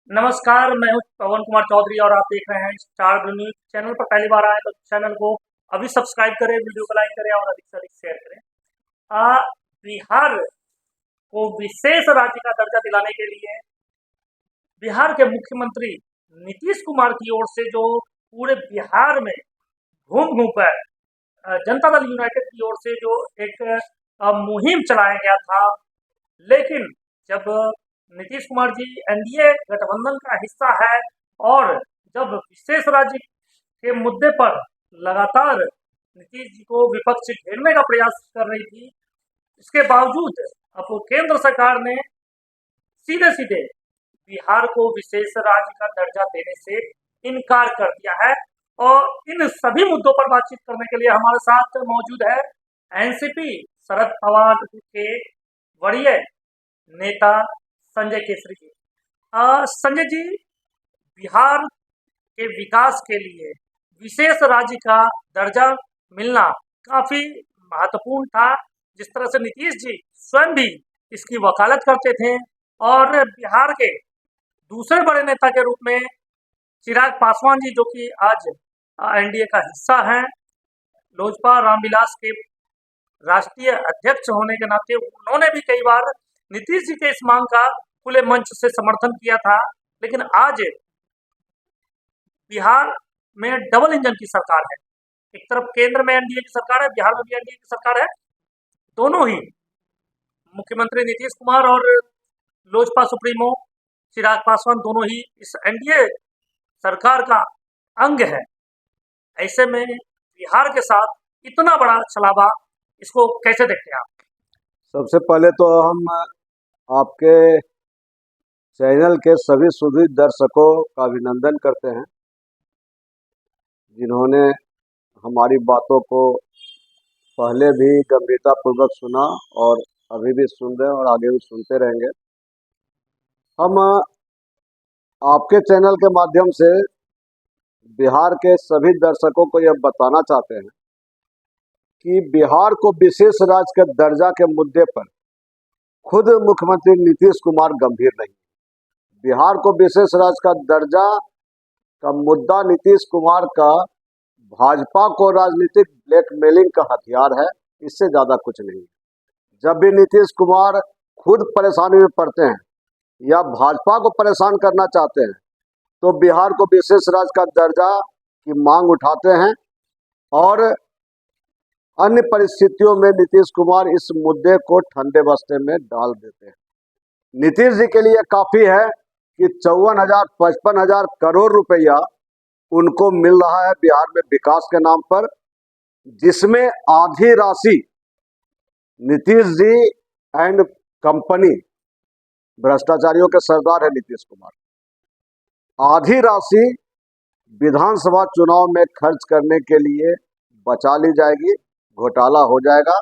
नमस्कार, मैं हूँ पवन कुमार चौधरी और आप देख रहे हैं स्टार ब्लू न्यूज। चैनल पर पहली बार आए तो चैनल को अभी सब्सक्राइब करें, वीडियो को लाइक करें और अधिक से अधिक शेयर करें। बिहार को विशेष राज्य का दर्जा दिलाने के लिए बिहार के मुख्यमंत्री नीतीश कुमार की ओर से जो पूरे बिहार में घूम घूम कर जनता दल यूनाइटेड की ओर से जो एक मुहिम चलाया गया था, लेकिन जब नीतीश कुमार जी एनडीए गठबंधन का हिस्सा है और जब विशेष राज्य के मुद्दे पर लगातार नीतीश जी को विपक्ष घेरने का प्रयास कर रही थी, इसके बावजूद अब वो केंद्र सरकार ने सीधे सीधे बिहार को विशेष राज्य का दर्जा देने से इनकार कर दिया है। और इन सभी मुद्दों पर बातचीत करने के लिए हमारे साथ मौजूद है एनसीपी शरद पवार के वरीय नेता संजय केसरी जी। संजय जी, बिहार के विकास के लिए विशेष राज्य का दर्जा मिलना काफी महत्वपूर्ण था। जिस तरह से नीतीश जी स्वयं भी इसकी वकालत करते थे और बिहार के दूसरे बड़े नेता के रूप में चिराग पासवान जी, जो कि आज एनडीए का हिस्सा हैं, लोजपा रामविलास के राष्ट्रीय अध्यक्ष होने के नाते उन्होंने भी कई बार नीतीश जी के इस मांग का खुले मंच से समर्थन किया था। लेकिन आज बिहार में डबल इंजन की सरकार है। एक तरफ केंद्र में एनडीए की सरकार है, बिहार में भी एनडीए की सरकार है। दोनों ही मुख्यमंत्री नीतीश कुमार और लोजपा सुप्रीमो चिराग पासवान दोनों ही इस एनडीए सरकार का अंग है। ऐसे में बिहार के साथ इतना बड़ा छलावा, इसको कैसे देखते हैं आप? सबसे पहले तो हम आपके चैनल के सभी सुधीर दर्शकों का अभिनंदन करते हैं, जिन्होंने हमारी बातों को पहले भी गंभीरतापूर्वक सुना और अभी भी सुन रहे हैं और आगे भी सुनते रहेंगे। हम आपके चैनल के माध्यम से बिहार के सभी दर्शकों को यह बताना चाहते हैं कि बिहार को विशेष राज्य के दर्जा के मुद्दे पर खुद मुख्यमंत्री नीतीश कुमार गंभीर नहीं। बिहार को विशेष राज्य का दर्जा का मुद्दा नीतीश कुमार का भाजपा को राजनीतिक ब्लैकमेलिंग का हथियार है, इससे ज्यादा कुछ नहीं। जब भी नीतीश कुमार खुद परेशानी में पड़ते हैं या भाजपा को परेशान करना चाहते हैं तो बिहार को विशेष राज्य का दर्जा की मांग उठाते हैं और अन्य परिस्थितियों में नीतीश कुमार इस मुद्दे को ठंडे बस्ते में डाल देते हैं। नीतीश जी के लिए काफी है कि 54,000-55,000 करोड़ रुपया उनको मिल रहा है बिहार में विकास के नाम पर, जिसमें आधी राशि नीतीश जी एंड कंपनी, भ्रष्टाचारियों के सरदार है नीतीश कुमार, आधी राशि विधानसभा चुनाव में खर्च करने के लिए बचा ली जाएगी, घोटाला हो जाएगा।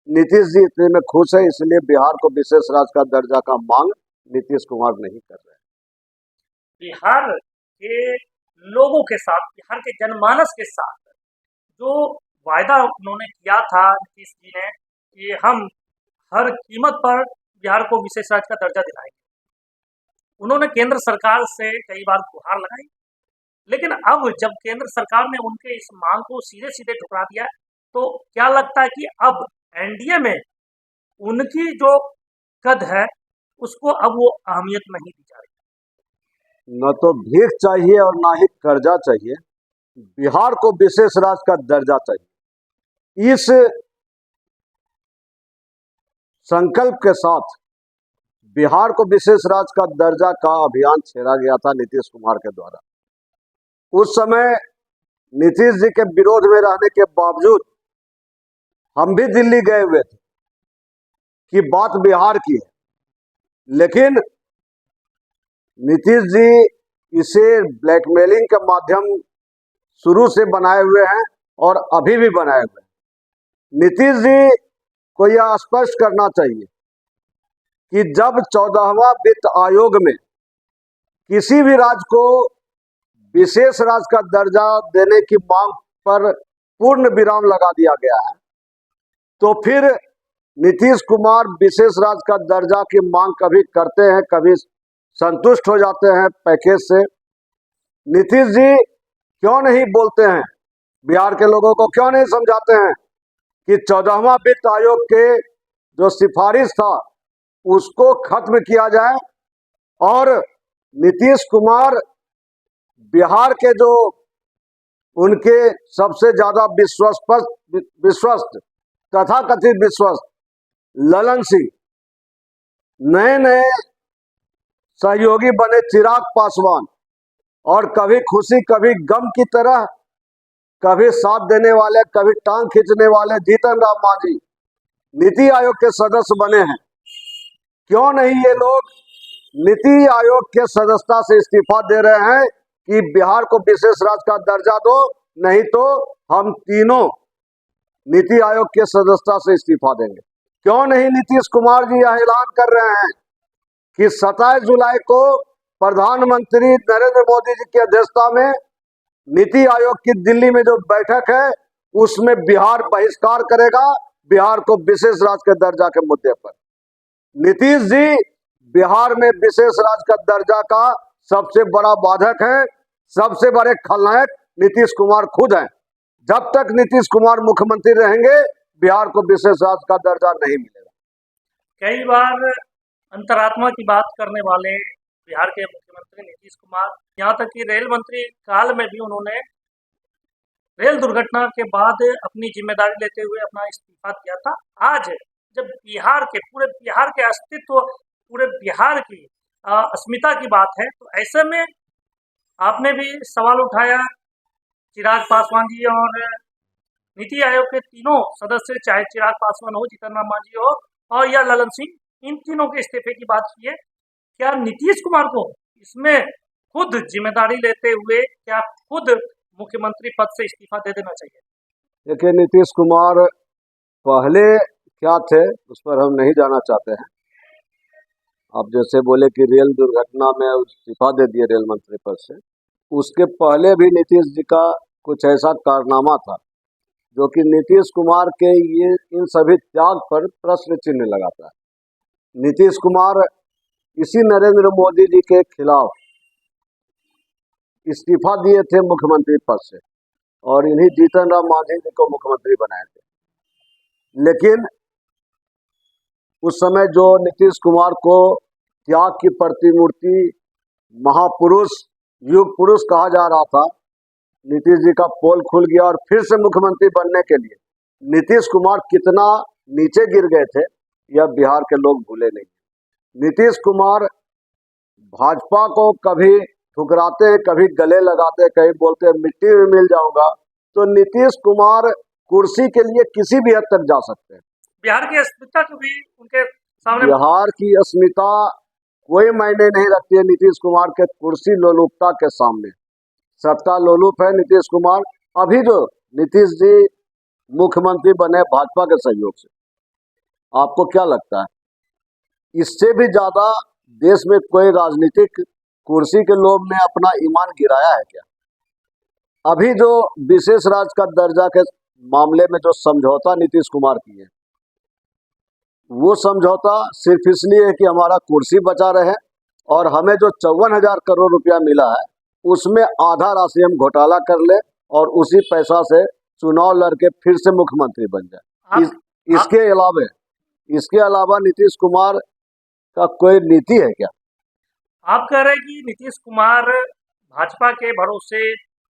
नीतीश जी इतने में खुश है, इसलिए बिहार को विशेष राज्य का दर्जा का मांग नीतीश कुमार नहीं कर रहे। बिहार के लोगों के साथ, बिहार के जनमानस के साथ जो वायदा उन्होंने किया था नीतीश जी ने कि हम हर कीमत पर बिहार को विशेष राज्य का दर्जा दिलाएंगे, उन्होंने केंद्र सरकार से कई बार गुहार लगाई। लेकिन अब जब केंद्र सरकार ने उनके इस मांग को सीधे सीधे ठुकरा दिया, तो क्या लगता है कि अब एनडीए में उनकी जो कद है उसको अब वो अहमियत नहीं दी जा रही? न तो भीख चाहिए और ना ही कर्जा चाहिए, बिहार को विशेष राज्य का दर्जा चाहिए। इस संकल्प के साथ बिहार को विशेष राज्य का दर्जा का अभियान छेड़ा गया था नीतीश कुमार के द्वारा। उस समय नीतीश जी के विरोध में रहने के बावजूद हम भी दिल्ली गए हुए थे कि बात बिहार की है, लेकिन नीतीश जी इसे ब्लैकमेलिंग के माध्यम शुरू से बनाए हुए हैं और अभी भी बनाए हुए हैं। नीतीश जी को यह स्पष्ट करना चाहिए कि जब 14वां वित्त आयोग में किसी भी राज्य को विशेष राज्य का दर्जा देने की मांग पर पूर्ण विराम लगा दिया गया है, तो फिर नीतीश कुमार विशेष राज्य का दर्जा की मांग कभी करते हैं, कभी संतुष्ट हो जाते हैं पैकेज से। नीतीश जी क्यों नहीं बोलते हैं, बिहार के लोगों को क्यों नहीं समझाते हैं कि 14वां वित्त आयोग के जो सिफारिश था उसको खत्म किया जाए और नीतीश कुमार बिहार के जो उनके सबसे ज्यादा विश्वस्त तथाकथित विश्वस्त ललन सिंह, नए नए सहयोगी बने चिराग पासवान, और कभी खुशी कभी गम की तरह, कभी साथ देने वाले कभी टांग खींचने वाले जीतन राम मांझी नीति आयोग के सदस्य बने हैं। क्यों नहीं ये लोग नीति आयोग के सदस्यता से इस्तीफा दे रहे हैं कि बिहार को विशेष राज्य का दर्जा दो, नहीं तो हम तीनों नीति आयोग के सदस्यता से इस्तीफा देंगे। क्यों नहीं नीतीश कुमार जी यह ऐलान कर रहे हैं कि 27 जुलाई को प्रधानमंत्री नरेंद्र मोदी जी की अध्यक्षता में नीति आयोग की दिल्ली में जो बैठक है उसमें बिहार बहिष्कार करेगा, बिहार को विशेष राज्य के दर्जा के मुद्दे पर। नीतीश जी बिहार में विशेष राज्य का दर्जा का सबसे बड़ा बाधक है, सबसे बड़े खलनायक नीतीश कुमार खुद हैं। जब तक नीतीश कुमार मुख्यमंत्री रहेंगे बिहार को विशेष राज्य का दर्जा नहीं मिलेगा। कई बार अंतरात्मा की बात करने वाले बिहार के मुख्यमंत्री नीतीश कुमार, यहाँ तक कि रेल मंत्री काल में भी उन्होंने रेल दुर्घटना के बाद अपनी जिम्मेदारी लेते हुए अपना इस्तीफा दिया था। आज जब बिहार के पूरे बिहार के अस्तित्व, पूरे बिहार की अस्मिता की बात है, तो ऐसे में आपने भी सवाल उठाया चिराग पासवान जी और नीति आयोग के तीनों सदस्य, चाहे चिराग पासवान हो, जीतन राम मांझी हो और या ललन सिंह, इन तीनों के इस्तीफे की बात की है। क्या नीतीश कुमार को इसमें खुद जिम्मेदारी लेते हुए क्या खुद मुख्यमंत्री पद से इस्तीफा दे देना चाहिए? देखिए, नीतीश कुमार पहले क्या थे उस पर हम नहीं जाना चाहते हैं। आप जैसे बोले कि रेल दुर्घटना में इस्तीफा दे दिए रेल मंत्री पद से, उसके पहले भी नीतीश जी का कुछ ऐसा कारनामा था जो कि नीतीश कुमार के ये इन सभी त्याग पर प्रश्न चिन्ह लगाता है। नीतीश कुमार इसी नरेंद्र मोदी जी के खिलाफ इस्तीफा दिए थे मुख्यमंत्री पद से और इन्हीं जीतन राम मांझी जी को मुख्यमंत्री बनाए थे। लेकिन उस समय जो नीतीश कुमार को त्याग की प्रतिमूर्ति, महापुरुष, युग पुरुष कहा जा रहा था, नीतीश जी का पोल खुल गया और फिर से मुख्यमंत्री बनने के लिए नीतीश कुमार कितना नीचे गिर गए थे यह बिहार के लोग भूले नहीं। नीतीश कुमार भाजपा को कभी ठुकराते हैं, कभी गले लगाते हैं, कभी बोलते हैं मिट्टी में मिल जाऊंगा। तो नीतीश कुमार कुर्सी के लिए किसी भी हद तक जा सकते हैं। बिहार की अस्मिता को भी उनके सामने, बिहार की अस्मिता कोई मायने नहीं रखती है नीतीश कुमार के कुर्सी लोलुपता के सामने। सत्ता लोलुप है नीतीश कुमार। अभी जो नीतीश जी मुख्यमंत्री बने भाजपा के सहयोग से, आपको क्या लगता है इससे भी ज्यादा देश में कोई राजनीतिक कुर्सी के लोभ में अपना ईमान गिराया है क्या? अभी जो विशेष राज्य का दर्जा के मामले में जो समझौता नीतीश कुमार की है, वो समझौता सिर्फ इसलिए है कि हमारा कुर्सी बचा रहे और हमें जो 54,000 करोड़ रुपया मिला है उसमें आधा राशि हम घोटाला कर ले और उसी पैसा से चुनाव लड़के फिर से मुख्यमंत्री बन जाए। इसके अलावा नीतीश कुमार का कोई नीति है क्या? आप कह रहे हैं कि नीतीश कुमार भाजपा के भरोसे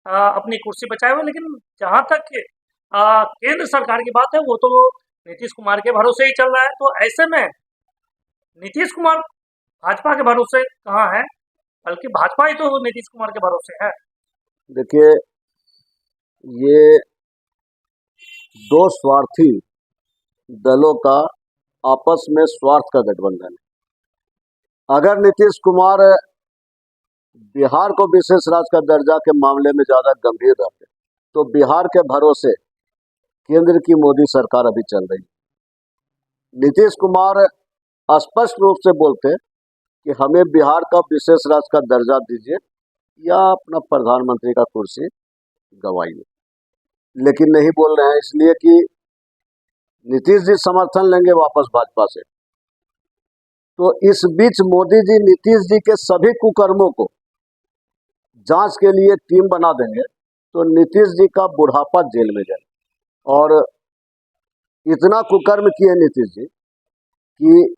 अपनी कुर्सी बचाए हुए, लेकिन जहां तक केंद्र सरकार की बात है वो तो नीतीश कुमार के भरोसे ही चल रहा है। तो ऐसे में नीतीश कुमार भाजपा के भरोसे कहाँ है, बल्कि भाजपा ही तो नीतीश कुमार के भरोसे है। देखिए, ये दो स्वार्थी दलों का आपस में स्वार्थ का गठबंधन है। अगर नीतीश कुमार बिहार को विशेष राज्य का दर्जा के मामले में ज्यादा गंभीर रहते तो बिहार के भरोसे केंद्र की मोदी सरकार अभी चल रही। नीतीश कुमार स्पष्ट रूप से बोलते कि हमें बिहार का विशेष राज्य का दर्जा दीजिए या अपना प्रधानमंत्री का कुर्सी गवाइए, लेकिन नहीं बोल रहे हैं इसलिए कि नीतीश जी समर्थन लेंगे वापस भाजपा से। तो इस बीच मोदी जी नीतीश जी के सभी कुकर्मों को जांच के लिए टीम बना देंगे, तो नीतीश जी का बुढ़ापा जेल में जाए। और इतना कुकर्म किए नीतीश जी कि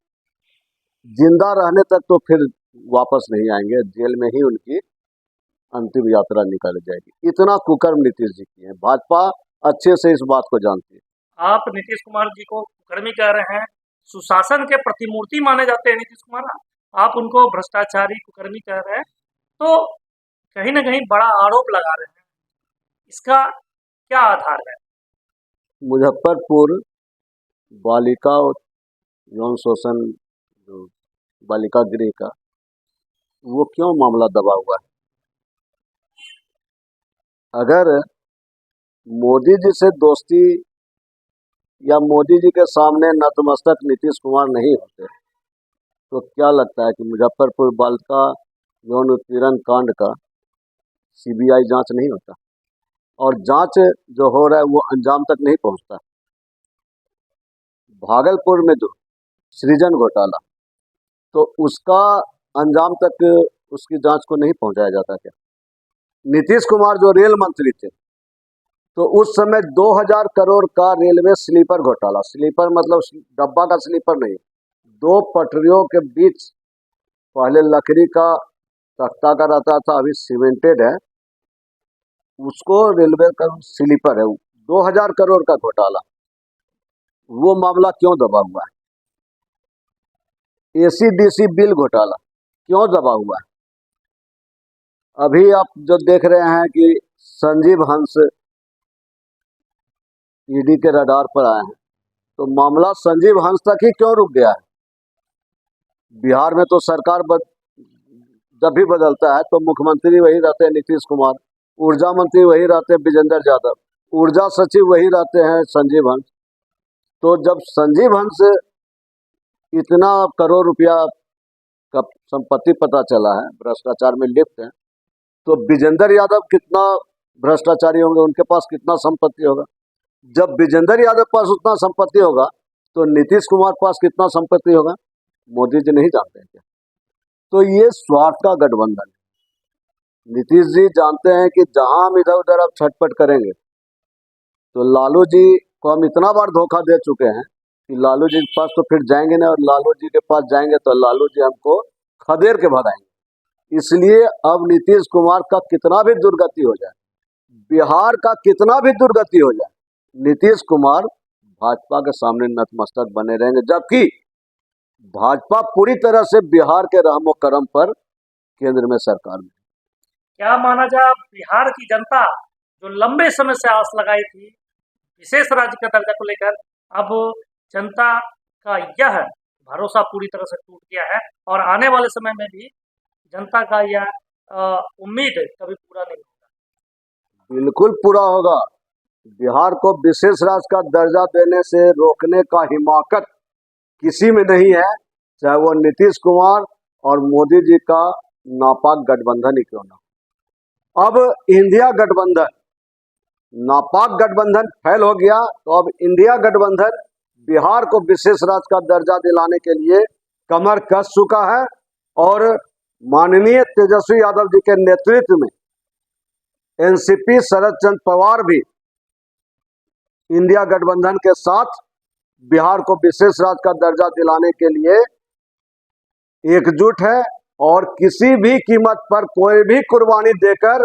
जिंदा रहने तक तो फिर वापस नहीं आएंगे, जेल में ही उनकी अंतिम यात्रा निकाली जाएगी। इतना कुकर्म नीतीश जी की है। भाजपा अच्छे से इस बात को जानती है। आप नीतीश कुमार जी को कुकर्मी कह रहे हैं, सुशासन के प्रतिमूर्ति माने जाते हैं नीतीश कुमार, आप उनको भ्रष्टाचारी कुकर्मी कह रहे हैं, तो कहीं ना कहीं बड़ा आरोप लगा रहे हैं। इसका क्या आधार है? मुजफ्फरपुर बालिका यौन शोषण जो बालिका गृह का, वो क्यों मामला दबा हुआ है? अगर मोदी जी से दोस्ती या मोदी जी के सामने नतमस्तक नीतीश कुमार नहीं होते, तो क्या लगता है कि मुजफ्फरपुर बालिका यौन उत्पीड़न कांड का सीबीआई जांच नहीं होता, और जांच जो हो रहा है वो अंजाम तक नहीं पहुंचता? भागलपुर में जो सृजन घोटाला, तो उसका अंजाम तक उसकी जांच को नहीं पहुंचाया जाता क्या? नीतीश कुमार जो रेल मंत्री थे, तो उस समय 2000 करोड़ का रेलवे स्लीपर घोटाला, स्लीपर मतलब डब्बा का स्लीपर नहीं, 2 पटरियों के बीच पहले लकड़ी का तख्ता का रहता था, अभी सीमेंटेड है, उसको रेलवे का स्लीपर है, 2000 करोड़ का घोटाला, वो मामला क्यों दबा हुआ है? एसीडीसी बिल घोटाला क्यों दबा हुआ है? अभी आप जो देख रहे हैं कि संजीव हंस ईडी के रडार पर आए हैं, तो मामला संजीव हंस तक ही क्यों रुक गया है? बिहार में तो सरकार जब भी बदलता है तो मुख्यमंत्री वही रहते हैं नीतीश कुमार, ऊर्जा मंत्री वही रहते हैं विजेंद्र यादव, ऊर्जा सचिव वही रहते हैं संजीव हंस। तो जब संजीव हंस इतना करोड़ रुपया का संपत्ति पता चला है, भ्रष्टाचार में लिप्त है, तो विजेंद्र यादव कितना भ्रष्टाचारी होंगे, उनके पास कितना संपत्ति होगा? जब विजेंद्र यादव पास उतना संपत्ति होगा, तो नीतीश कुमार पास कितना संपत्ति होगा? मोदी जी नहीं जानते हैं क्या? तो ये स्वार्थ का गठबंधन है। नीतीश जी जानते हैं कि जहां हम इधर उधर अब छटपट करेंगे, तो लालू जी को हम इतना बार धोखा दे चुके हैं कि लालू जी के पास तो फिर जाएंगे नहीं, और लालू जी के पास जाएंगे तो लालू जी हमको खदेड़ के भगाएंगे। इसलिए अब नीतीश कुमार का कितना भी दुर्गति हो जाए, बिहार का कितना भी दुर्गति हो जाए, नीतीश कुमार भाजपा के सामने नतमस्तक बने रहेंगे, जबकि भाजपा पूरी तरह से बिहार के रहमो करम पर केंद्र में सरकार में। क्या माना जाए, बिहार की जनता जो लंबे समय से आस लगाई थी विशेष राज्य का दर्जा को लेकर, अब जनता का यह भरोसा पूरी तरह से टूट गया है, और आने वाले समय में भी जनता का यह उम्मीद कभी पूरा नहीं होगा। बिल्कुल पूरा होगा। बिहार को विशेष राज्य का दर्जा देने से रोकने का हिमाकत किसी में नहीं है, चाहे वो नीतीश कुमार और मोदी जी का नापाक गठबंधन ही क्यों ना। अब इंडिया गठबंधन, नापाक गठबंधन फेल हो गया, तो अब इंडिया गठबंधन बिहार को विशेष राज्य का दर्जा दिलाने के लिए कमर कस चुका है, और माननीय तेजस्वी यादव जी के नेतृत्व में एनसीपी शरद चंद्र पवार भी इंडिया गठबंधन के साथ बिहार को विशेष राज्य का दर्जा दिलाने के लिए एकजुट है, और किसी भी कीमत पर कोई भी कुर्बानी देकर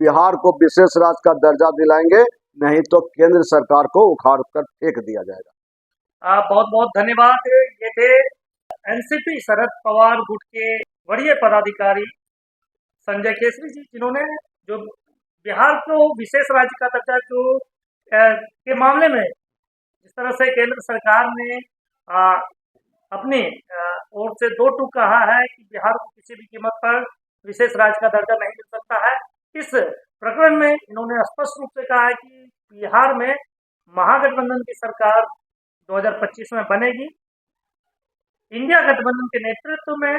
बिहार को विशेष राज्य का दर्जा दिलाएंगे, नहीं तो केंद्र सरकार को उखाड़ कर फेंक दिया जाएगा। बहुत बहुत धन्यवाद। ये थे एनसीपी शरद पवार गुट के वरीय पदाधिकारी संजय केसरी जी, जिन्होंने जो बिहार को विशेष राज्य का दर्जा जो के मामले में जिस तरह से केंद्र सरकार ने अपनी ओर से 2 टूक कहा है कि बिहार को किसी भी कीमत पर विशेष राज्य का दर्जा नहीं मिल सकता है, इस प्रकरण में इन्होंने स्पष्ट रूप से कहा है कि बिहार में महागठबंधन की सरकार 2025 में बनेगी। इंडिया गठबंधन के नेतृत्व में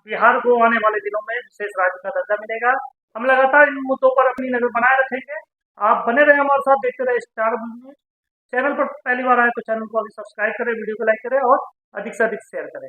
बिहार को आने वाले दिनों में विशेष राज्य का दर्जा मिलेगा। हम लगातार इन मुद्दों पर अपनी नजर बनाए रखेंगे। आप बने रहे हमारे साथ, देखते रहे स्टार न्यूज। चैनल पर पहली बार आए तो चैनल को अभी सब्सक्राइब करें, वीडियो को लाइक करें और अधिक से अधिक शेयर करें।